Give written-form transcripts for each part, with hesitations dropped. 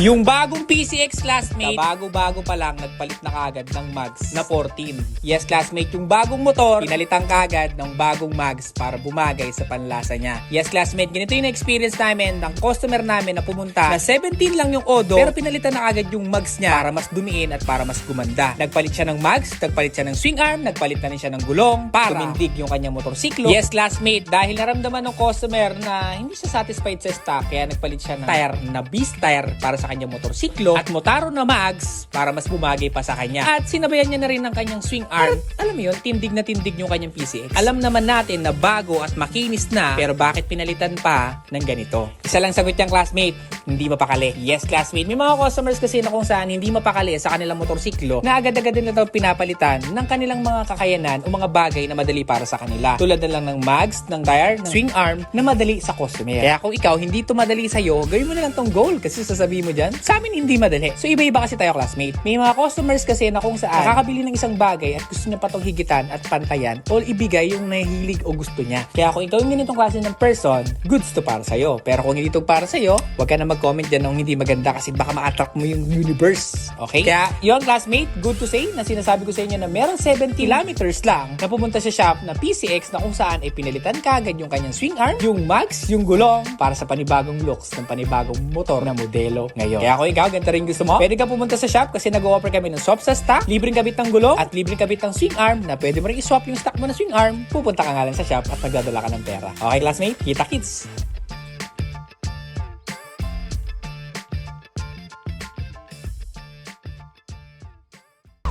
Yung bagong PCX classmate, bago-bago pa lang, nagpalit na kagad ng mags na 14. Yes, classmate, yung bagong motor, pinalitan kagad ng bagong mags para bumagay sa panlasa niya. Yes, classmate, ganito yung experience namin ng customer namin na pumunta na 17 lang yung odo, pero pinalitan na kagad yung mags niya para mas dumiin at para mas gumanda. Nagpalit siya ng mags, nagpalit siya ng swing arm, nagpalit na rin siya ng gulong para tumindig yung kanyang motorsiklo. Yes, classmate, dahil naramdaman ng customer na hindi siya satisfied sa stock, kaya nagpalit siya ng tire na beast tire para sa kanyang motorsiklo at Motaro na mags para mas bumagay pa sa kanya. At sinabayan niya na rin ng kanyang swing arm. Alam mo yun, tindig na tindig yung kanyang PCX. Alam naman natin na bago at makinis na, pero bakit pinalitan pa ng ganito? Isa lang sagot niyang classmate, hindi mapakali. Yes, classmate, may mga customers kasi na kung saan hindi mapakali sa kanilang motorsiklo na agad-agad din na daw pinapalitan ng kanilang mga kakayanan o mga bagay na madali para sa kanila. Tulad na lang ng mags, ng tire, ng swing arm na madali sa customer. Kaya kung ikaw hindi to madali sa'yo, gawin mo na lang tong goal kasi sasabihin mo dyan, sa amin hindi madali. So iba-iba kasi tayo, classmate. May mga customers kasi na kung saan nakakabili ng isang bagay at gusto niya pa tong higitan at pantayan o ibigay yung nahihilig o gusto niya. Kaya kung ikaw yung ganitong klase ng person, goods to para sa'yo. Pero kung hindi to para sa'yo, huwag ka na mag-comment dyan ng hindi maganda kasi baka ma-attract mo yung universe. Okay? Kaya yun, classmate, good to say na sinasabi ko sa inyo na meron 70 kilometers lang na pumunta sa shop na PCX na kung saan ay pinalitan kagad yung kanyang swing arm, yung mags, yung gulong para sa panibagong looks ng panibagong motor na modelo ngayon. Kaya kung ikaw, ganito rin gusto mo, pwede ka pumunta sa shop kasi nag-offer kami ng swap sa stock, libreng kabit ng gulong at libreng kabit ng swing arm na pwede mo rin i-swap yung stock mo na swing arm. Pupunta ka nga lang sa shop at magdadala ka ng pera. Okay, classmate? Kita kits!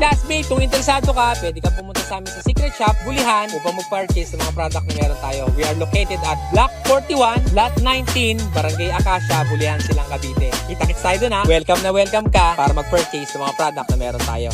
Classmate, kung interesado ka, pwede ka pumunta sa amin sa Secret Shop, Bulihan, upang mag-purchase ng mga product na meron tayo. We are located at Block 41, Lot 19, Barangay Acacia, Bulihan, Silang Cavite. Kita-kits tayo dun ha. Welcome na welcome ka para mag-purchase ng mga product na meron tayo.